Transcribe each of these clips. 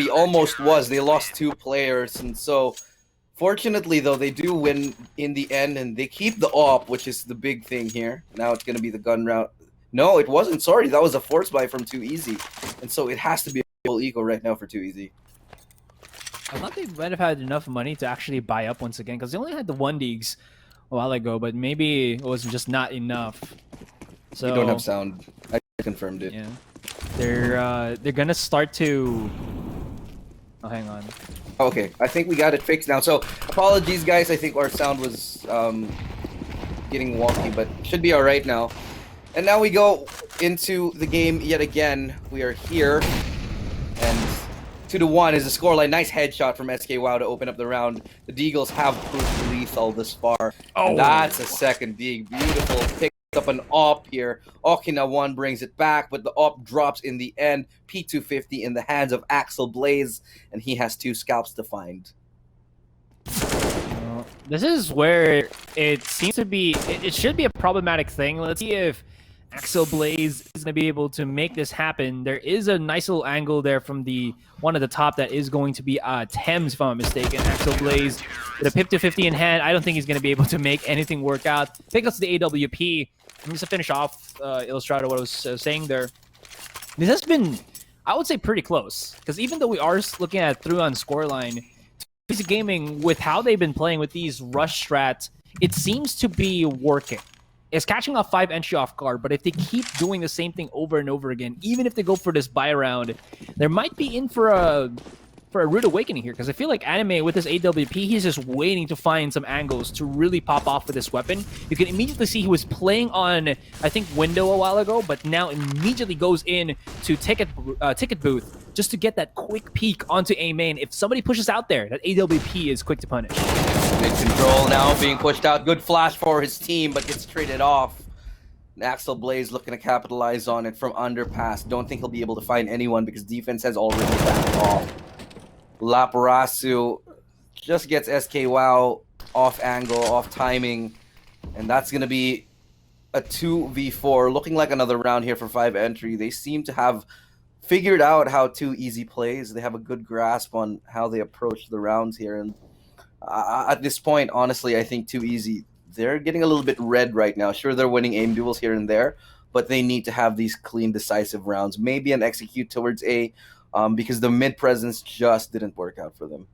scrappy. Almost was. They lost 2 players, and so fortunately though they do win in the end, and they keep the op, which is the big thing here. Now it's gonna be the gun route. No, it wasn't. Sorry, that was a force buy from Too Easy, and so it has to be a full eco right now for Too Easy. I thought they might have had enough money to actually buy up once again, because they only had the 1 digs a while ago, but maybe it was just not enough. So You don't have sound. I confirmed it. Yeah, they're gonna start to. Oh, hang on. Okay, I think we got it fixed now. So apologies, guys. I think our sound was getting wonky, but should be all right now. And now we go into the game yet again. We are here, and 2-1 is the scoreline. Nice headshot from SK WoW to open up the round. The Deagles have proved lethal this far. Oh, and that's a second dig. Beautiful. Picked up an op here. Okina 1 brings it back, but the op drops in the end. P250 in the hands of Axel Blaze, and he has 2 scalps to find. This is where it seems to be. It should be a problematic thing. Let's see if Axel Blaze is going to be able to make this happen. There is a nice little angle there from the one at the top that is going to be Thames, if I'm not mistaken. Axel Blaze with a pip to 50 in hand. I don't think he's going to be able to make anything work out. Pick up the AWP. And just to finish off, Illustrator, what I was saying there. This has been, I would say, pretty close. Because even though we are looking at through on scoreline, Easy Gaming, with how they've been playing with these rush strats, it seems to be working. It's catching off 5entry off guard, but if they keep doing the same thing over and over again, even if they go for this buy round, there might be in for a rude awakening here, because I feel like Anime with his AWP, he's just waiting to find some angles to really pop off with this weapon. You can immediately see he was playing on, I think, window a while ago, but now immediately goes in to ticket booth just to get that quick peek onto A main. If somebody pushes out there, that AWP is quick to punish. Mid control now being pushed out. Good flash for his team, but gets traded off. And Axel Blaze looking to capitalize on it from underpass. Don't think he'll be able to find anyone because defense has already backed off. Laparasu just gets SK WoW off angle, off timing, and that's going to be a 2v4. Looking like another round here for 5entry. They seem to have figured out how Too Easy plays. They have a good grasp on how they approach the rounds here, and at this point, honestly, I think Too Easy, they're getting a little bit red right now. Sure, they're winning aim duels here and there, but they need to have these clean, decisive rounds. Maybe an execute towards A, because the mid presence just didn't work out for them.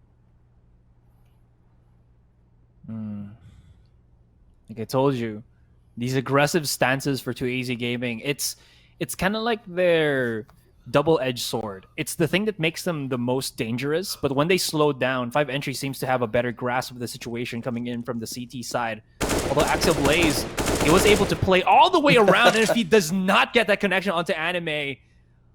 Like I told you, these aggressive stances for Too Easy Gaming, it's kind of like their double-edged sword. It's the thing that makes them the most dangerous, but when they slow down, 5entry seems to have a better grasp of the situation coming in from the CT side. Although Axel Blaze, he was able to play all the way around, and if he does not get that connection onto Anime,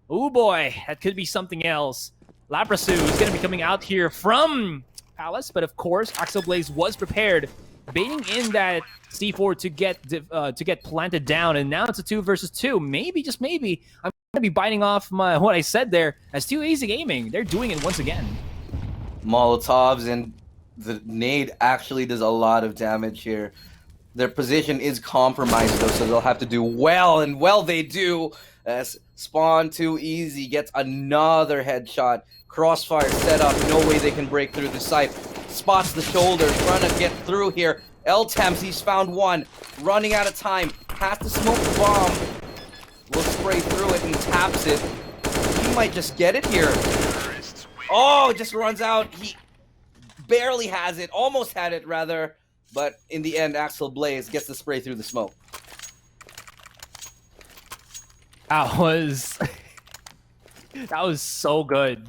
oh boy, that could be something else. Laprasu is going to be coming out here from Palace, but of course, Axel Blaze was prepared, baiting in that C4 to get planted down, and now it's a 2 versus 2. Maybe, just maybe, I'm going to be biting off what I said there as Too Easy Gaming. They're doing it once again. Molotovs, and the nade actually does a lot of damage here. Their position is compromised though, so they'll have to do well, and well they do, as Spawn Too Easy gets another headshot. Crossfire set up, no way they can break through the site. Spots the shoulders, trying to get through here. L-Tams, he's found one, running out of time, has to smoke the bomb. Will spray through it and taps it. He might just get it here. Oh, it just runs out. He barely has it, almost had it rather, but in the end, Axel Blaze gets the spray through the smoke. That was so good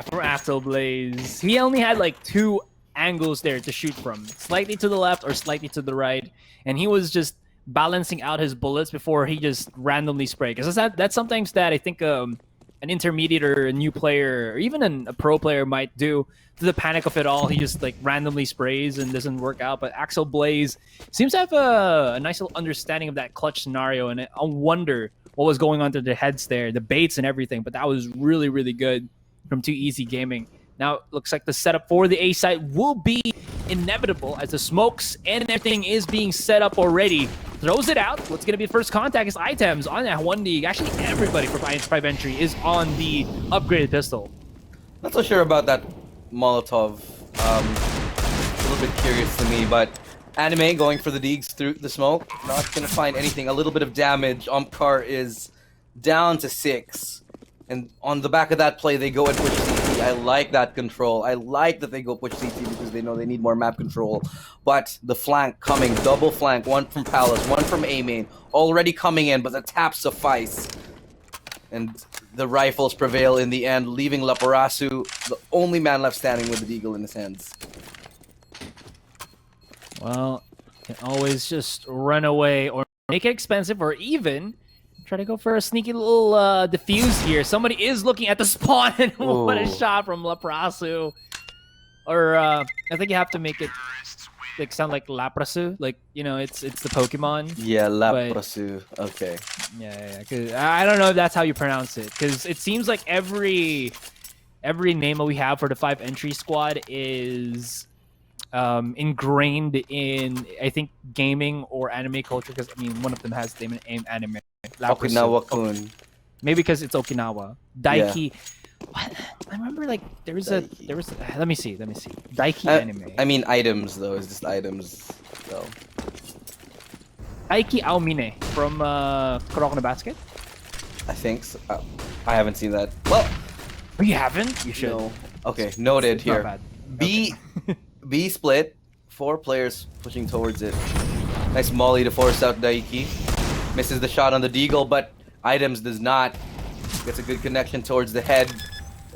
from Axel Blaze. He only had like 2 angles there to shoot from, slightly to the left or slightly to the right, and he was just balancing out his bullets before he just randomly sprayed. Because that's sometimes that I think an intermediate or a new player or even a pro player might do. To the panic of it all, he just like randomly sprays and doesn't work out. But Axel Blaze seems to have a nice little understanding of that clutch scenario, and I wonder what was going on through their heads there, the baits and everything. But that was really, really good from Too Easy Gaming. Now it looks like the setup for the A site will be inevitable as the smokes and everything is being set up already. Throws it out. What's going to be the first contact is items on that 1D. Actually, everybody for 5entry is on the upgraded pistol. Not so sure about that Molotov. A little bit curious to me, but Anime going for the Deegs through the smoke. Not gonna find anything. A little bit of damage. Umpcar is down to 6. And on the back of that play, they go and push CT. I like that control. I like that they go push CT because they know they need more map control. But the flank coming, double flank, one from Palace, one from A main, already coming in, but the taps suffice. And the rifles prevail in the end, leaving Laparasu the only man left standing with the Deagle in his hands. Well, can always just run away or make it expensive, or even try to go for a sneaky little defuse here. Somebody is looking at the spawn, and what a shot from Laprasu. Or I think you have to make it like sound like Laprasu, like, you know, it's the Pokemon. Yeah, Laprasu. Okay. Yeah. Cause I don't know if that's how you pronounce it, because it seems like every name that we have for the 5entry squad is ingrained in, I think, gaming or anime culture, because I mean one of them has the name anime. Okinawa-kun. Maybe because it's Okinawa. Daiki. Yeah. What? I remember like there was let me see. Daiki anime. I mean items though, it's just items though. Daiki Aomine from Kuroko no Basket? I think so. I haven't seen that. Well, you haven't? You should. No. Okay, noted it's here. Not bad. B okay. B split. 4 players pushing towards it. Nice molly to force out Daiki. Misses the shot on the Deagle, but items does not. Gets a good connection towards the head.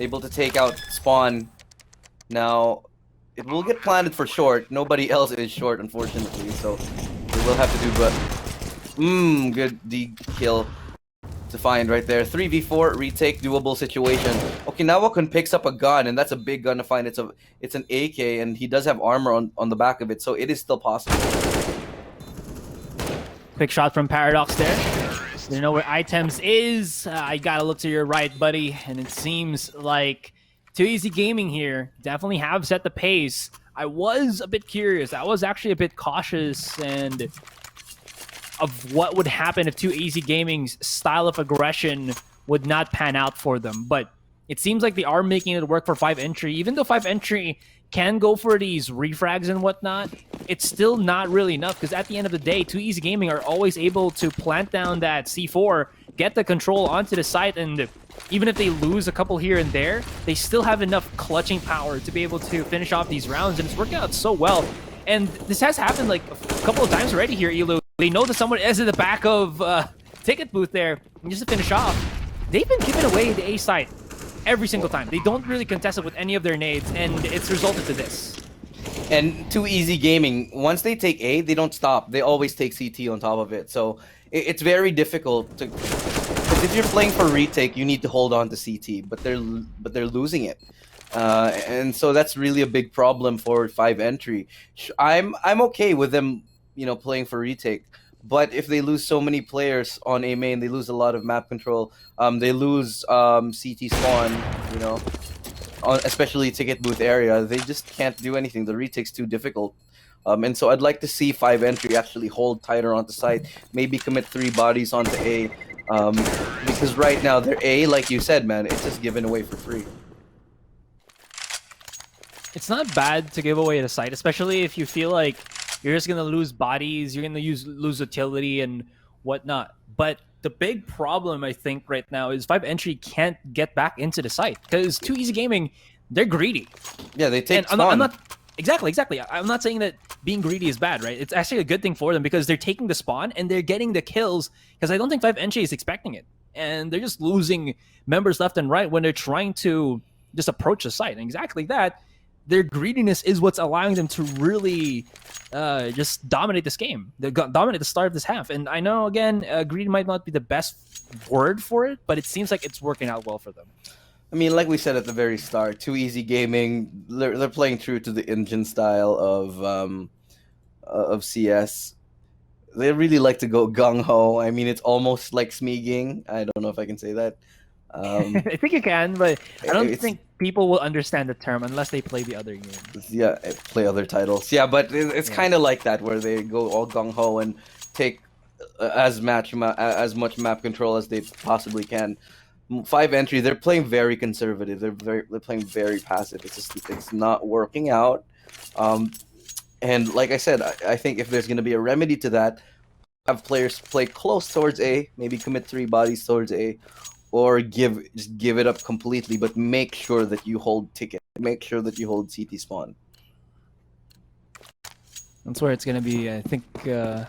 Able to take out Spawn. Now, it will get planted for short. Nobody else is short, unfortunately, so they will have to do, but good D kill to find right there. 3v4 retake, doable situation. Okinawa-kun picks up a gun, and that's a big gun to find. It's an AK, and he does have armor on the back of it, so it is still possible. Quick shot from Paradox there. You know where items is. I gotta look to your right, buddy, and it seems like 2EZ Gaming here definitely have set the pace. I was a bit curious. I was actually a bit cautious and of what would happen if 2EZ Gaming's style of aggression would not pan out for them. But it seems like they are making it work for 5entry. Even though 5entry can go for these refrags and whatnot, it's still not really enough, because at the end of the day, 2EZ Gaming are always able to plant down that C4, get the control onto the site, and even if they lose a couple here and there, they still have enough clutching power to be able to finish off these rounds, and it's working out so well. And this has happened like a couple of times already here, Elu. They know that someone is in the back of ticket booth there, and just to finish off, they've been giving away the A site every single time. They don't really contest it with any of their nades, and it's resulted to this. And 2EZ Gaming, once they take A, they don't stop. They always take CT on top of it. So it's very difficult to, because if you're playing for retake, you need to hold on to CT, but they're losing it. And so that's really a big problem for 5entry. I'm okay with them, you know, playing for retake. But if they lose so many players on A main, they lose a lot of map control. They lose CT spawn, you know, especially ticket booth area. They just can't do anything. The retake's too difficult. And so I'd like to see 5entry actually hold tighter onto site. Maybe commit 3 bodies onto A. Because right now their A, like you said, man, it's just given away for free. It's not bad to give away the site, especially if you feel like you're just going to lose bodies, you're going to lose utility and whatnot. But the big problem, I think, right now is 5entry can't get back into the site, because 2EZ Gaming, they're greedy. Yeah, they take I'm not exactly. I'm not saying that being greedy is bad, right? It's actually a good thing for them, because they're taking the spawn and they're getting the kills, because I don't think 5entry is expecting it. And they're just losing members left and right when they're trying to just approach the site. And exactly that, their greediness is what's allowing them to really just dominate this game. They dominate the start of this half. And I know, again, greedy might not be the best word for it, but it seems like it's working out well for them. I mean, like we said at the very start, 2EZ Gaming, they're playing true to the engine style of CS. They really like to go gung-ho. I mean, it's almost like smeeging. I don't know if I can say that. I think you can, but I don't think people will understand the term unless they play the other games. Yeah, play other titles. Yeah, but it's kind of like that, where they go all gung-ho and take as much map control as they possibly can. 5entry, they're playing very conservative. They're playing very passive. It's not working out. Um, and like I said, I think if there's going to be a remedy to that, have players play close towards A, maybe commit 3 bodies towards A, or just give it up completely, but make sure that you hold ticket. Make sure that you hold CT spawn. That's where it's going to be, I think, a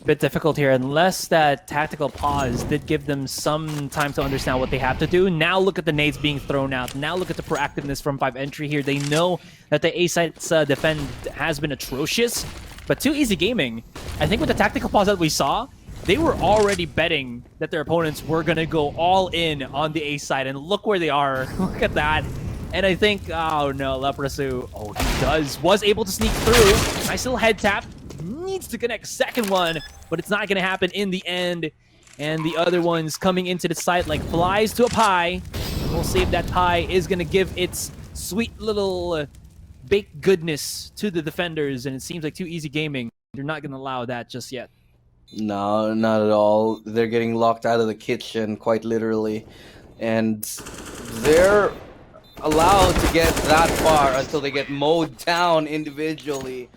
bit difficult here, unless that tactical pause did give them some time to understand what they have to do. Now look at the nades being thrown out. Now look at the proactiveness from 5entry here. They know that the A site's defend has been atrocious, but 2Easy Gaming, I think with the tactical pause that we saw, they were already betting that their opponents were going to go all in on the A side, and look where they are. Look at that. And I think, oh no, Leprasu, oh, he was able to sneak through. Nice little head tap. Needs to connect second one, but it's not going to happen in the end. And the other one's coming into the site like flies to a pie. We'll see if that pie is going to give its sweet little baked goodness to the defenders. And it seems like 2Easy Gaming, they're not going to allow that just yet. No, not at all. They're getting locked out of the kitchen, quite literally. And they're allowed to get that far until they get mowed down individually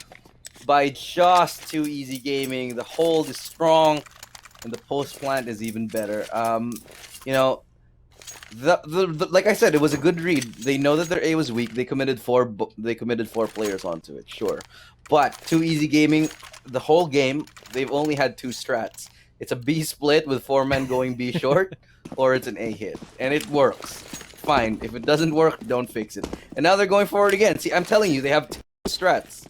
by just 2Easy Gaming. The hold is strong, and the post plant is even better. You know, like I said, it was a good read. They know that their A was weak. They committed four players onto it, sure. But 2Easy Gaming, the whole game, they've only had 2 strats. It's a B split with 4 men going B short, or it's an A hit, and it works. Fine. If it doesn't work, don't fix it. And now they're going forward again. See, I'm telling you, they have 2 strats.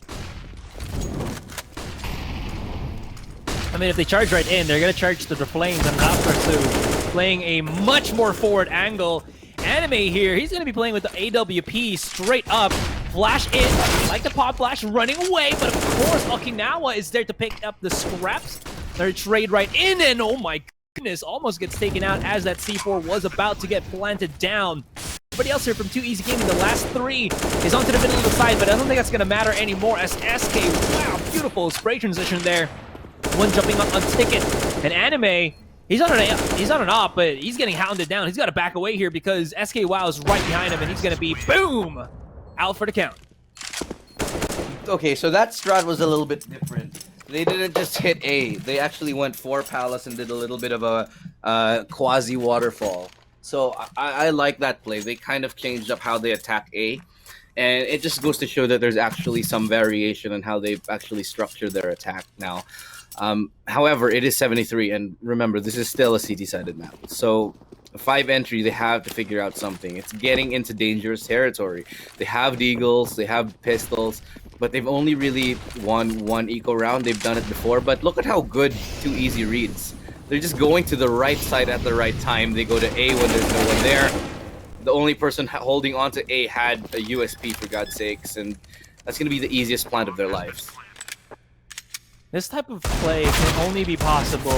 I mean, if they charge right in, they're going to charge to the flames and Raprasu playing a much more forward angle. Anime here, he's going to be playing with the AWP straight up. Flash in, like the pop flash, running away, but of course Okinawa is there to pick up the scraps. They're trade right in, and oh my goodness, almost gets taken out as that C4 was about to get planted down. Everybody else here from 2Easy Gaming, the last 3 is onto the middle of the side, but I don't think that's going to matter anymore as SK, wow, beautiful spray transition there. One jumping up on ticket, and Anime, he's on an op, but he's getting hounded down. He's got to back away here because SK Wow is right behind him, and he's going to be, boom, out for the count. Okay, so that strat was a little bit different. They didn't just hit A. They actually went 4 palace and did a little bit of a quasi waterfall. So I like that play. They kind of changed up how they attack A. And it just goes to show that there's actually some variation in how they've actually structured their attack now. However, it is 73, and remember, this is still a CT-sided map. So 5entry, they have to figure out something. It's getting into dangerous territory. They have deagles, they have pistols, but they've only really won 1 eco round. They've done it before, but look at how good 2Easy reads. They're just going to the right side at the right time. They go to A when there's no one there. The only person holding on to A had a USP, for God's sakes, and that's going to be the easiest plant of their lives. This type of play can only be possible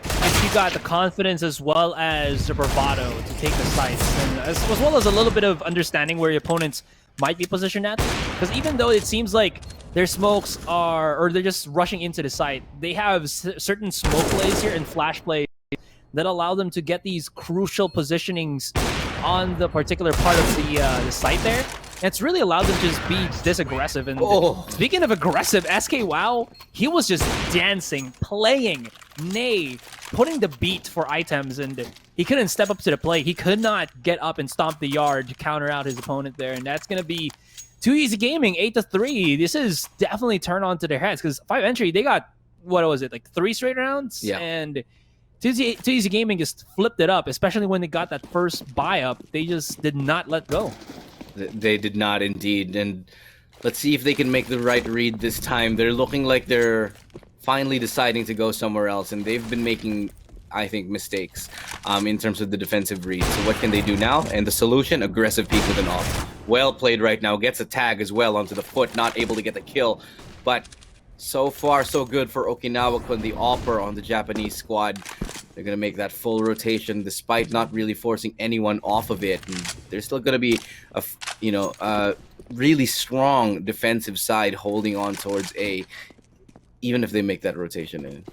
if you got the confidence as well as the bravado to take the sites, and as well as a little bit of understanding where your opponents might be positioned at. Because even though it seems like their smokes are, or they're just rushing into the site, they have certain smoke plays here and flash plays that allow them to get these crucial positionings on the particular part of the site there. And it's really allowed them to just be this aggressive. And speaking of aggressive, SK Wow, he was just dancing, playing, putting the beat for items, and he couldn't step up to the plate. He could not get up and stomp the yard to counter out his opponent there, and that's going to be 2Easy Gaming, 8-3. This is definitely turn on to their heads, because 5entry, they got, what was it, like 3 straight rounds? Yeah. And 2Easy Gaming just flipped it up, especially when they got that first buy up. They just did not let go. They did not indeed, and let's see if they can make the right read this time. They're looking like they're finally deciding to go somewhere else, and they've been making, I think, mistakes in terms of the defensive read. So what can they do now? And the solution, aggressive peek with an off. Well played right now, gets a tag as well onto the foot, not able to get the kill, but so far so good for Okinawa Kun, the offer on the Japanese squad. They're going to make that full rotation despite not really forcing anyone off of it. And there's still going to be a really strong defensive side holding on towards A, even if they make that rotation in.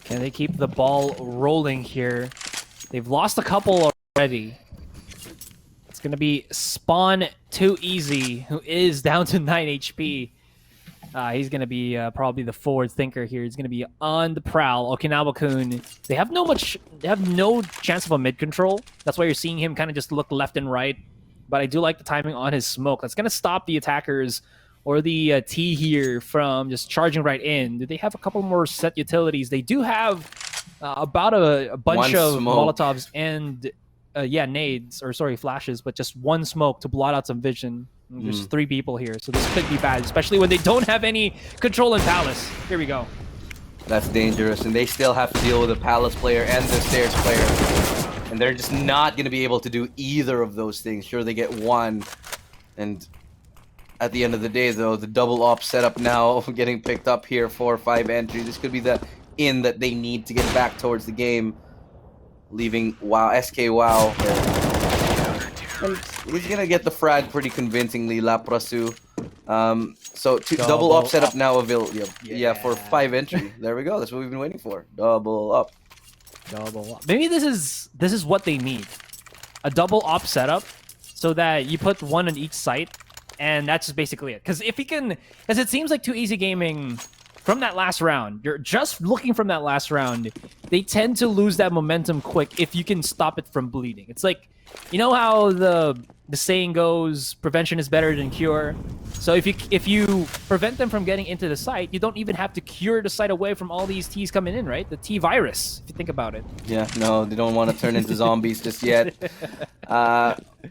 Can they keep the ball rolling here? They've lost a couple already. It's going to be Spawn Too Easy, who is down to 9 HP. He's going to be probably the forward thinker here. He's going to be on the prowl. Okinawa-kun, they have no chance of a mid control. That's why you're seeing him kind of just look left and right. But I do like the timing on his smoke. That's going to stop the attackers or the T here from just charging right in. Do they have a couple more set utilities? They do have about a bunch of Molotovs and nades, or sorry, flashes, but just one smoke to blot out some vision. There's 3 people here, so this could be bad, especially when they don't have any control in Palace. Here we go. That's dangerous, and they still have to deal with a Palace player and the Stairs player. And they're just not going to be able to do either of those things. Sure, they get one. And at the end of the day, though, the double op setup now getting picked up here for 5entry. This could be the in that they need to get back towards the game. Leaving SK Wow. And he's going to get the frag pretty convincingly, Laprasu. So double up setup now available. Yeah, for 5entry. There we go. That's what we've been waiting for. Double up. Double up. Maybe this is what they need. A double op setup so that you put one on each site, and that's just basically it. Because if he can, because it seems like Too Easy Gaming from that last round, you're just looking from that last round, they tend to lose that momentum quick if you can stop it from bleeding. It's like, you know how the saying goes, prevention is better than cure. So if you prevent them from getting into the site, you don't even have to cure the site away from all these T's coming in, right? The T virus, if you think about it. Yeah, no, they don't want to turn into zombies just yet.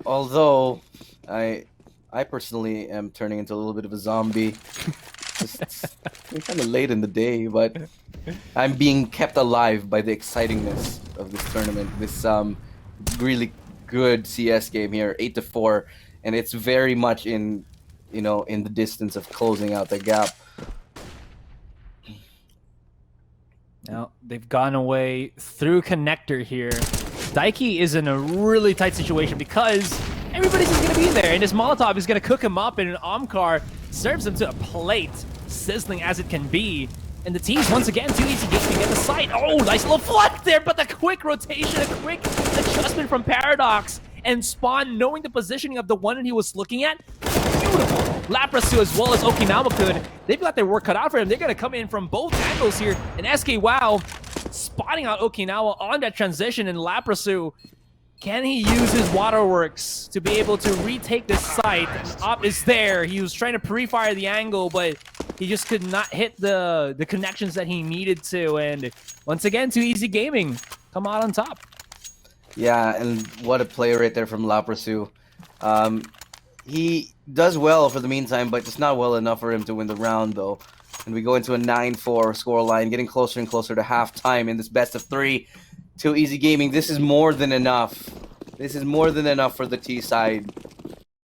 Although I personally am turning into a little bit of a zombie. It's kind of late in the day, but I'm being kept alive by the excitingness of this tournament. This really good CS game here, 8-4, and it's very much in the distance of closing out the gap. Now they've gone away through connector here. Daiki is in a really tight situation because everybody's just gonna be there, and this Molotov is gonna cook him up, and an Omkar serves him to a plate, sizzling as it can be. And the teams, once again, Too Easy Gaming to get the site. Oh, nice little flush there, but the quick rotation, a quick adjustment from Paradox. And Spawn, knowing the positioning of the one that he was looking at, beautiful. Laprasu as well as Okinawa-kun, they've got their work cut out for him. They're going to come in from both angles here. And SK Wow spotting out Okinawa on that transition, and Laprasu, can he use his waterworks to be able to retake this site? Op is there. He was trying to pre-fire the angle, but he just could not hit the connections that he needed to. And once again, Too Easy Gaming come out on top. Yeah, and what a play right there from Laprasu. He does well for the meantime, but it's not well enough for him to win the round, though. And we go into a 9-4 scoreline, getting closer and closer to halftime in this best of 3. Too Easy Gaming, this is more than enough. This is more than enough for the T side.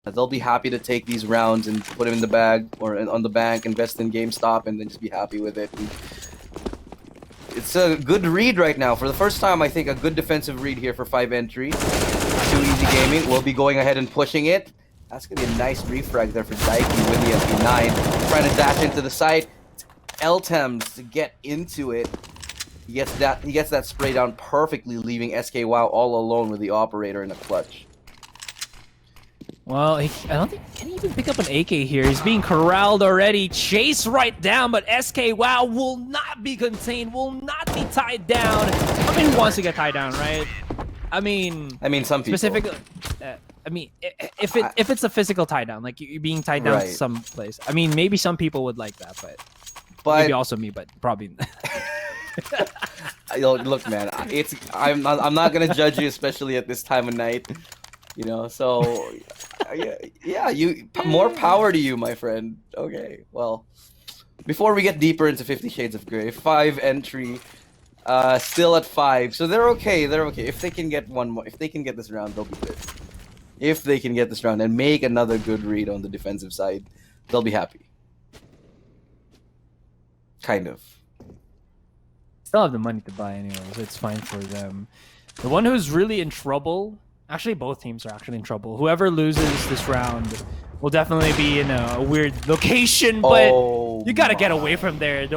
They'll be happy to take these rounds and put them in the bag or on the bank, invest in GameStop, and then just be happy with it. And it's a good read right now. For the first time, I think a good defensive read here for 5entry. Too Easy Gaming will be going ahead and pushing it. That's going to be a nice refrag there for Daiki with the MP9. Trying to dash into the site. Eltems to get into it. He gets that spray down perfectly, leaving SK Wow all alone with the operator in a clutch. Well, I don't think can he even pick up an AK here. He's being corralled already. Chase right down, but SK Wow will not be contained, will not be tied down. I mean, who wants to get tied down, right? I mean, some people. Specifically, if it's a physical tie down, like you're being tied down to some place. I mean, maybe some people would like that, but maybe also me, but probably. Look, man, I'm not gonna judge you, especially at this time of night. So yeah, more power to you, my friend. Okay, well, before we get deeper into 50 Shades of Grey, 5entry, still at 5, so they're okay. If they can get one more, if they can get this round, they'll be good. If they can get this round and make another good read on the defensive side, they'll be happy. Kind of. Still have the money to buy anyway, so it's fine for them. The one who's really in trouble, actually both teams are actually in trouble. Whoever loses this round will definitely be in a weird location, but you gotta get away from there.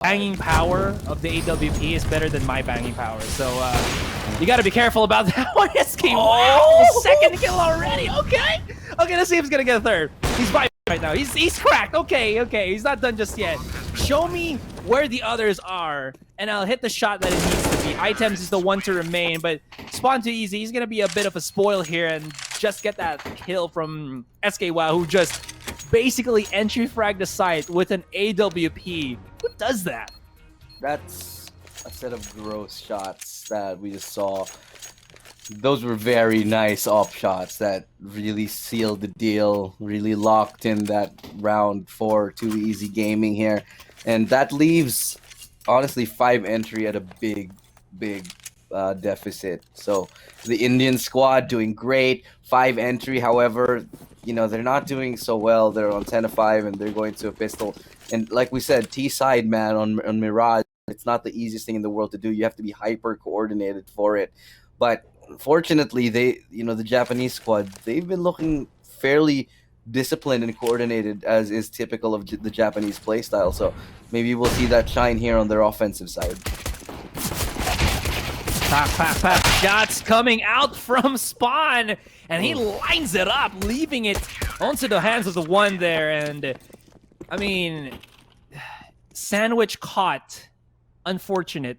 banging power of the AWP is better than my banging power. So you got to be careful about that one. SK, wow, second kill already. Okay, let's see if he's gonna get a third. He's vibing right now. He's cracked. Okay, he's not done just yet. Show me where the others are, and I'll hit the shot that it needs to be. Items is the one to remain, but Spawn too easy. He's gonna be a bit of a spoil here and just get that kill from SK Wow, who just basically entry fragged the site with an AWP. Who does that? That's a set of gross shots that we just saw. Those were very nice op shots that really sealed the deal, really locked in that round for Too Easy Gaming here. And that leaves, honestly, 5entry at a big deficit. So the Indian squad doing great. 5entry, however, you know, they're not doing so well. They're on 10-5 and they're going to a pistol. And like we said, T-side, man, on Mirage, it's not the easiest thing in the world to do. You have to be hyper coordinated for it. But fortunately, the Japanese squad, they've been looking fairly disciplined and coordinated, as is typical of the Japanese playstyle. So maybe we'll see that shine here on their offensive side. Pack. Shots coming out from Spawn, and he lines it up, leaving it onto the hands of the one there. And I mean, sandwich caught, unfortunate,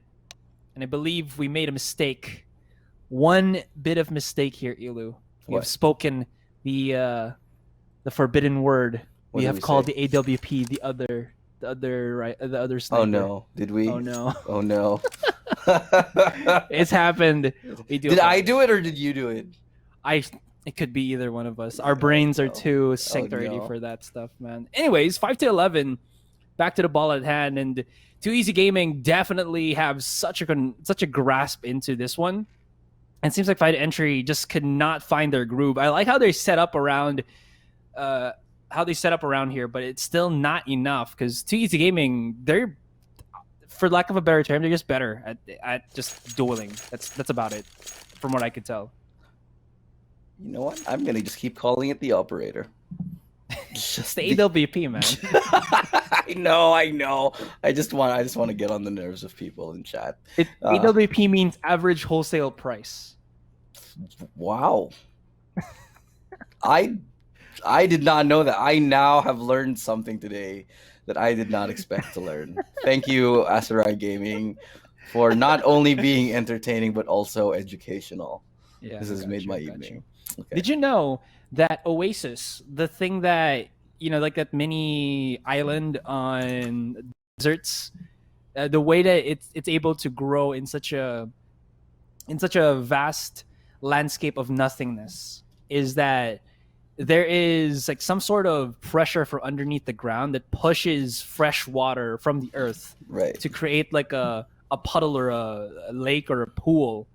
and I believe we made a mistake. One bit of mistake here, Ilu. We have spoken the forbidden word. We have called the AWP the other sniper. Oh no! Did we? Oh no! Oh no! It's happened. Did I do it or did you do it? It could be either one of us. Our brains are too synced already for that stuff, man. Anyways, 5-11. Back to the ball at hand, and Too Easy Gaming definitely have such a grasp into this one. And it seems like 5entry just could not find their groove. I like how they set up around here, but it's still not enough because Too Easy Gaming, they're, for lack of a better term, they're just better at just dueling. That's about it, from what I could tell. You know what? I'm gonna just keep calling it the operator. Just the AWP, man. I know. I just want to get on the nerves of people in chat. AWP means average wholesale price. Wow. I did not know that. I now have learned something today that I did not expect to learn. Thank you, Asarai Gaming, for not only being entertaining but also educational. Yeah, this has made my evening. Okay. Did you know that Oasis, the thing that, like that mini island on deserts, the way that it's able to grow in such a vast landscape of nothingness is that there is like some sort of pressure from underneath the ground that pushes fresh water from the earth to create like a puddle or a lake or a pool,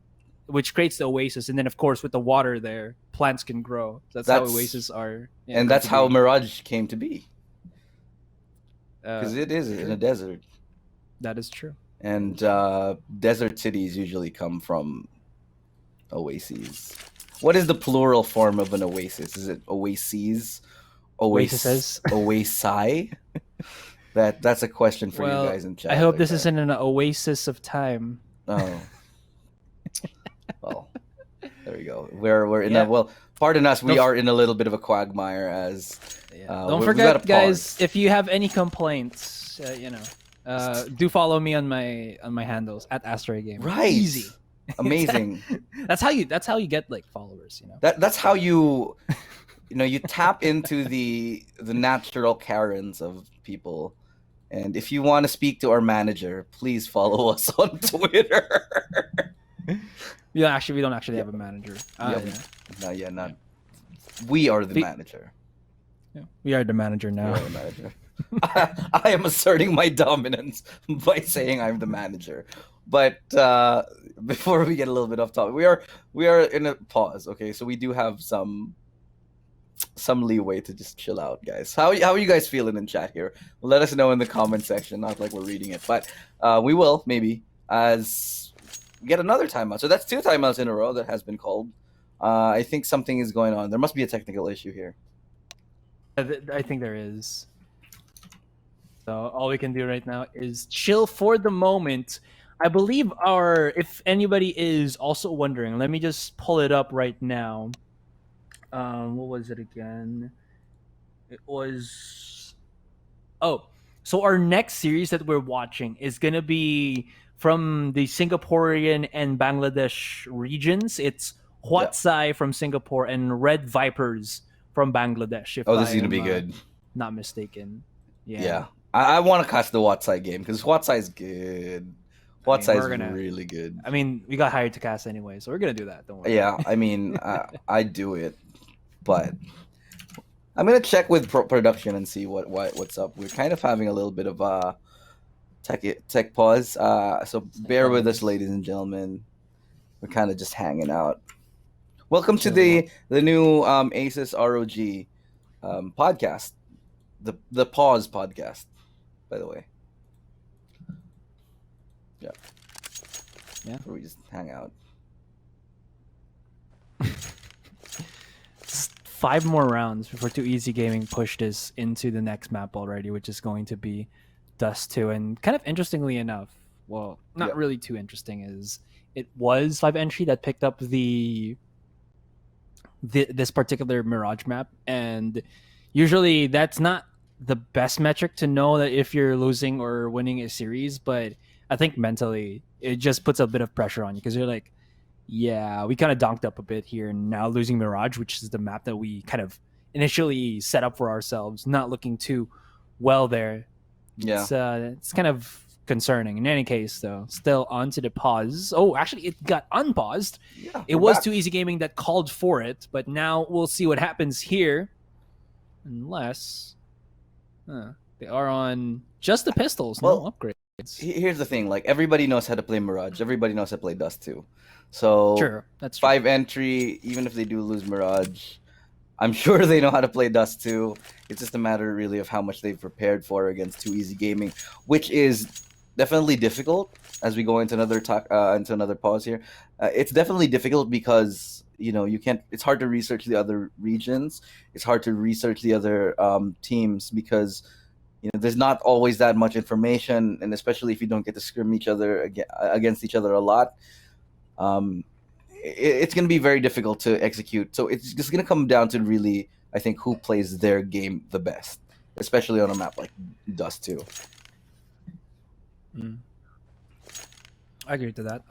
which creates the oasis. And then of course with the water there, plants can grow. That's how oases are. And that's how Mirage came to be. Because it is in a desert. That is true. And desert cities usually come from oases. What is the plural form of an oasis? Is it oases? Oasis? Oasi? That's a question for you guys in chat. I hope this isn't an oasis of time. Oh. Well, there we go. We're in a, well, pardon us, we are in a little bit of a quagmire as don't forget, guys, if you have any complaints, do follow me on my handles at @AstraGame. Right. Easy. Amazing. That's how you get like followers, That's how you tap into the natural Karens of people. And if you want to speak to our manager, please follow us on Twitter. We don't actually have a manager. We are the manager. Yeah, we are the manager now. We are the manager. I am asserting my dominance by saying I'm the manager. But before we get a little bit off topic, we are in a pause. Okay, so we do have some leeway to just chill out, guys. How are you guys feeling in chat here? Well, let us know in the comment section. Not like we're reading it, but we will maybe as we get another timeout. So that's 2 timeouts in a row that has been called. I think something is going on. There must be a technical issue here. I think there is. So all we can do right now is chill for the moment. I believe if anybody is also wondering, let me just pull it up right now. What was it again? It was Oh, so our next series that we're watching is gonna be from the Singaporean and Bangladesh regions. It's Yeah. Huatsai from Singapore and Red Vipers from Bangladesh, if Oh, this I is gonna am be good. not mistaken. Yeah. Yeah. I want to catch the Watsai game because Watsai is good. I mean, Watsai is we're gonna. really good. I mean, we got hired to cast anyway, so we're gonna do that. Don't worry. Yeah, I mean, I do it, but I'm gonna check with production and see what's up. We're kind of having a little bit of a tech pause. So bear with us, ladies and gentlemen. We're kind of just hanging out. Welcome to the new Asus ROG podcast, the pause podcast, by the way. Yeah. Where we just hang out. 5 more rounds before Too Easy Gaming pushed us into the next map already, which is going to be Dust 2. And kind of interestingly enough, well, not really too interesting, is it was 5entry that picked up this particular Mirage map, and usually that's not the best metric to know that if you're losing or winning a series, but I think mentally it just puts a bit of pressure on you because you're like, yeah, we kind of donked up a bit here, and now losing Mirage, which is the map that we kind of initially set up for ourselves, not looking too well there. Yeah, it's kind of concerning. In any case, though, still on to the pause. Oh, actually, it got unpaused. Yeah, it was Too Easy Gaming that called for it, but now we'll see what happens here, unless they are on just the pistols, no upgrades. Here's the thing: like everybody knows how to play Mirage, everybody knows how to play Dust 2. So sure, that's true. 5entry, even if they do lose Mirage, I'm sure they know how to play Dust 2. It's just a matter really of how much they've prepared for against Too Easy Gaming, which is definitely difficult. As we go into another pause here, it's definitely difficult because you can't. It's hard to research the other regions. It's hard to research the other teams because there's not always that much information, and especially if you don't get to scrim each other against each other a lot. It's going to be very difficult to execute. So it's just going to come down to really, I think, who plays their game the best, especially on a map like Dust 2. I agree to that.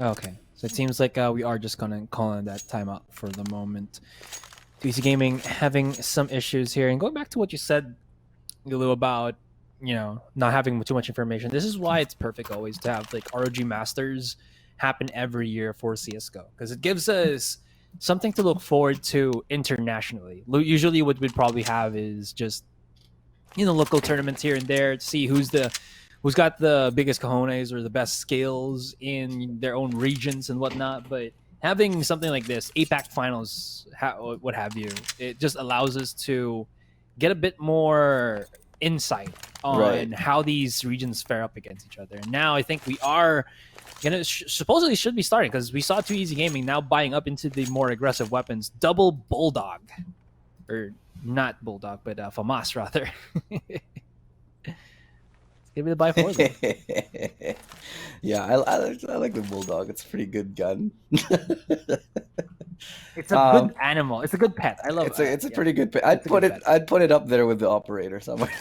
Okay, so it seems like we are just gonna call on that timeout for the moment. PC Gaming having some issues here, and going back to what you said, Lulu, about not having too much information. This is why it's perfect always to have like ROG Masters happen every year for CS:GO, because it gives us something to look forward to internationally. Usually, what we'd probably have is just local tournaments here and there to see who's got the biggest cojones or the best skills in their own regions and whatnot. But having something like this, APAC finals, what have you, it just allows us to get a bit more insight on how these regions fare up against each other. And now I think we are gonna supposedly should be starting, because we saw Too Easy Gaming now buying up into the more aggressive weapons. Double Bulldog, or not Bulldog, but FAMAS rather. Give me the buy 4 then. Yeah, I like the Bulldog. It's a pretty good gun. It's a good animal. It's a good pet. I love it. It's a pretty good pet. I'd put it up there with the Operator somewhere.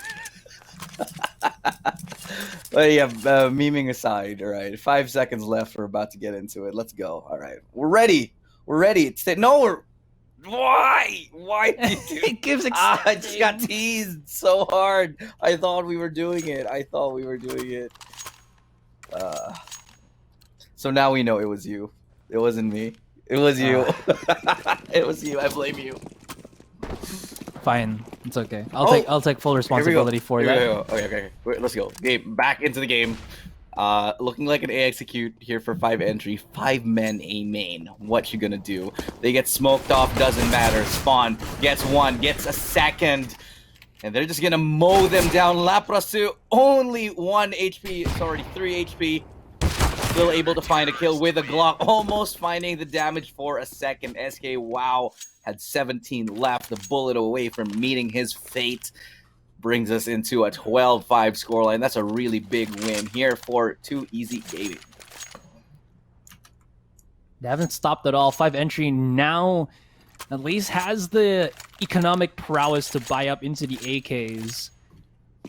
But yeah, memeing aside, all right. 5 seconds left. We're about to get into it. Let's go. All right, we're ready. Why? Why did you do it? Gives I just got teased so hard. I thought we were doing it. So now we know it was you. It wasn't me. It was you. It was you. I blame you. Fine. It's okay. I'll take full responsibility for that. Okay. Wait, let's go. Back into the game. Looking like an A execute here for 5entry. 5 men A main. What you gonna do? They get smoked off, doesn't matter. Spawn gets 1, gets a second. And they're just gonna mow them down. Laprasu, only 1 HP. It's already 3 HP. still able to find a kill with a Glock, almost finding the damage for a second. SK Wow had 17 left, the bullet away from meeting his fate. Brings us into a 12-5 scoreline. That's a really big win here for 2Easy Gaming. They haven't stopped at all. 5entry now at least has the economic prowess to buy up into the AKs.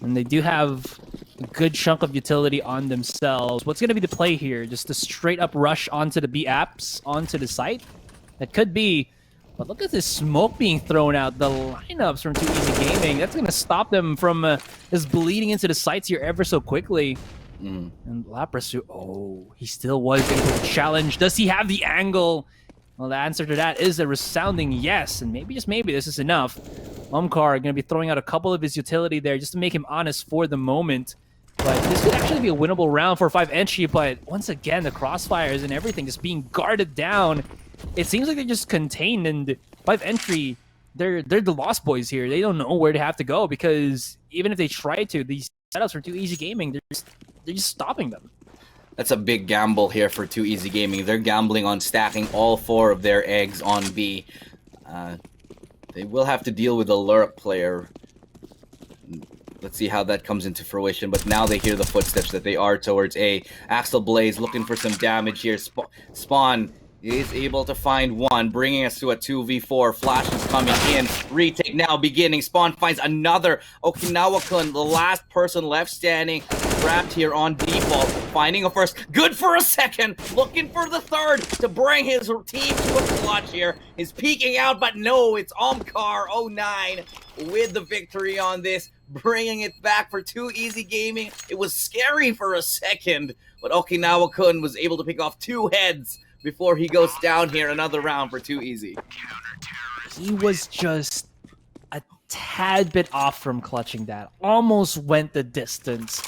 And they do have a good chunk of utility on themselves. What's going to be the play here? Just a straight up rush onto the B apps, onto the site? That could be. But look at this smoke being thrown out. The lineups from 2Easy Gaming, that's going to stop them from just bleeding into the sites here ever so quickly. And Laprasu, oh, he still was able to challenge. Does he have the angle? Well, the answer to that is a resounding yes, and maybe, just maybe, this is enough. Umkar going to be throwing out a couple of his utility there just to make him honest for the moment. But this could actually be a winnable round for 5entry, but once again, the crossfires and everything just being guarded down. It seems like they're just contained, and 5entry, they're the lost boys here. They don't know where to have to go, because even if they try to, these setups for 2Easy Gaming, they're just stopping them. That's a big gamble here for 2Easy Gaming. They're gambling on stacking all 4 of their eggs on B. They will have to deal with a lurk player. Let's see how that comes into fruition. But now they hear the footsteps that they are towards A. Axel Blaze looking for some damage here. Spawn is able to find one, bringing us to a 2v4. Flash is coming in. Retake now beginning. Spawn finds another. Okinawa-kun, the last person left standing, trapped here on default. Finding a first. Good for a second. Looking for the third to bring his team to a clutch here. Is peeking out, but no, it's Omkar09 with the victory on this. Bringing it back for 2Easy Gaming. It was scary for a second, but Okinawa-kun was able to pick off 2 heads before he goes down here. Another round for 2Easy. He was just a tad bit off from clutching that. Almost went the distance.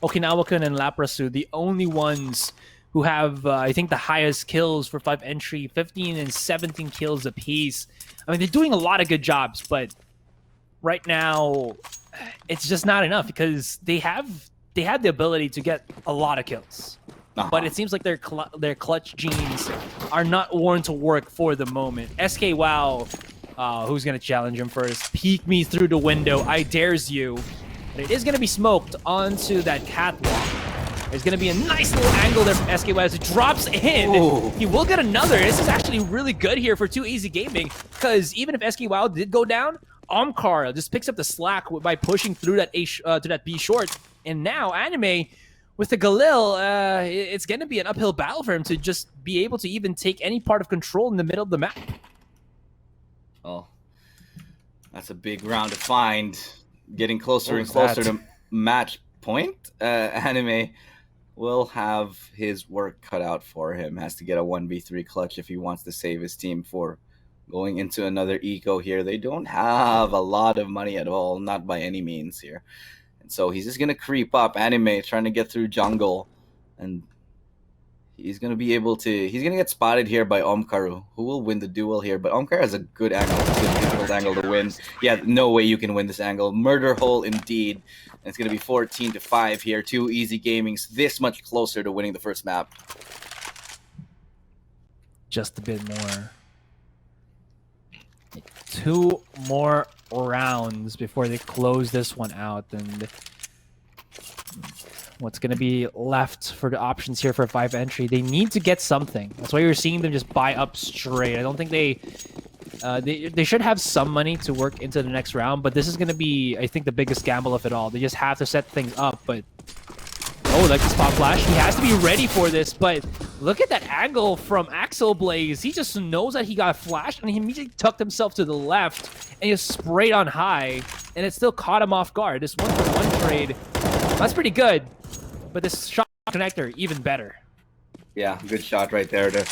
Okinawa-kun and Laprasu, the only ones who have, I think, the highest kills for 5entry, 15 and 17 kills apiece. I mean, they're doing a lot of good jobs, but right now, it's just not enough, because they have the ability to get a lot of kills. But it seems like their clutch genes are not worn to work for the moment. SK Wow, who's going to challenge him first? Peek me through the window. I dares you. But it is going to be smoked onto that catwalk. There's going to be a nice little angle there from SK Wow as he drops in. Ooh. He will get another. This is actually really good here for 2Easy Gaming, because even if SK Wow did go down, Omkar just picks up the slack by pushing through that to that B short. And now Anime, with the Galil, it's going to be an uphill battle for him to just be able to even take any part of control in the middle of the map. Oh, that's a big round to find. Getting closer and closer to match point. Anime will have his work cut out for him. Has to get a 1v3 clutch if he wants to save his team for going into another eco here. They don't have a lot of money at all, not by any means here. So he's just going to creep up. Anime trying to get through jungle. And he's going to be able to... He's going to get spotted here by Omkaru, who will win the duel here. But Omkar has a good angle. It's a difficult angle to win. Yeah, no way you can win this angle. Murder hole indeed. And it's going to be 14-5 here. 2Easy Gaming's this much closer to winning the first map. Just a bit more. 2 more rounds before they close this one out, and what's going to be left for the options here for 5entry? They need to get something. That's why you're seeing them just buy up straight. I don't think they should have some money to work into the next round, but this is going to be, I think, the biggest gamble of it all. They just have to set things up. But oh, like the spot flash, he has to be ready for this. But look at that angle from Axel Blaze. He just knows that he got flashed, and he immediately tucked himself to the left and just sprayed on high, and it still caught him off guard. This 1-for-1 trade, that's pretty good. But this shot connector, even better. Yeah, good shot right there to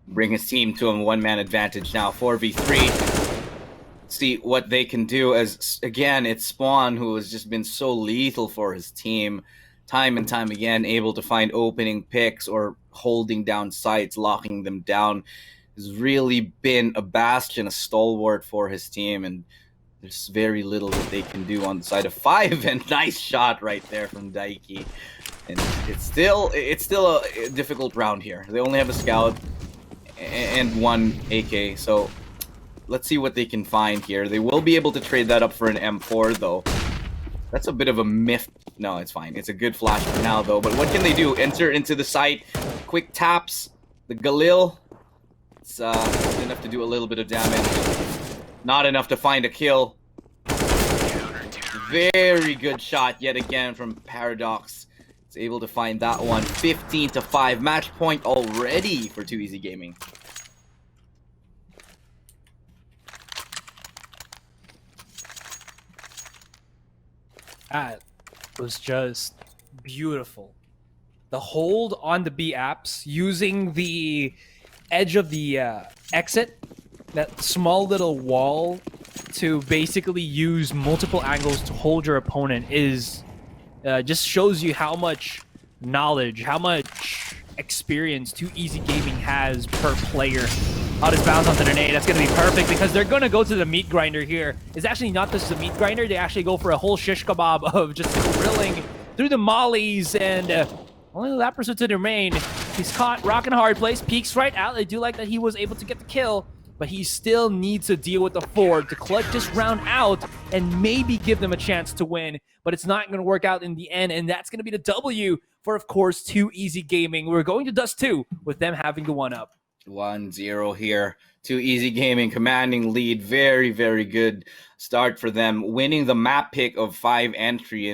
bring his team to a one-man advantage now. 4v3. See what they can do, as, again, it's Spawn, who has just been so lethal for his team. Time and time again, able to find opening picks or holding down sites, locking them down. Has really been a bastion, a stalwart for his team, and there's very little that they can do on the side of 5. And nice shot right there from Daiki. And it's still a difficult round here. They only have a scout and one AK, so let's see what they can find here. They will be able to trade that up for an M4 though. That's a bit of a myth. No, it's fine. It's a good flash for now though. But what can they do? Enter into the site. Quick taps. The Galil. It's enough to do a little bit of damage. Not enough to find a kill. Very good shot yet again from Paradox. It's able to find that one. 15-5. Match point already for 2Easy Gaming. That was just beautiful. The hold on the B apps using the edge of the exit, that small little wall, to basically use multiple angles to hold your opponent is just shows you how much knowledge, how much experience 2Easy Gaming has per player. Out is bounce onto the grenade. That's going to be perfect because they're going to go to the meat grinder here. It's actually not just the meat grinder. They actually go for a whole shish kebab of just drilling through the mollies, and only that person to remain. He's caught rocking a hard place. Peeks right out. I do like that he was able to get the kill, but he still needs to deal with the Ford to clutch this round out and maybe give them a chance to win. But it's not going to work out in the end, and that's going to be the W for, of course, 2Easy Gaming. We're going to Dust 2 with them having the 1-up. 1-0 here. 2Easy Gaming commanding lead. Very, very good start for them. Winning the map pick of 5entry. And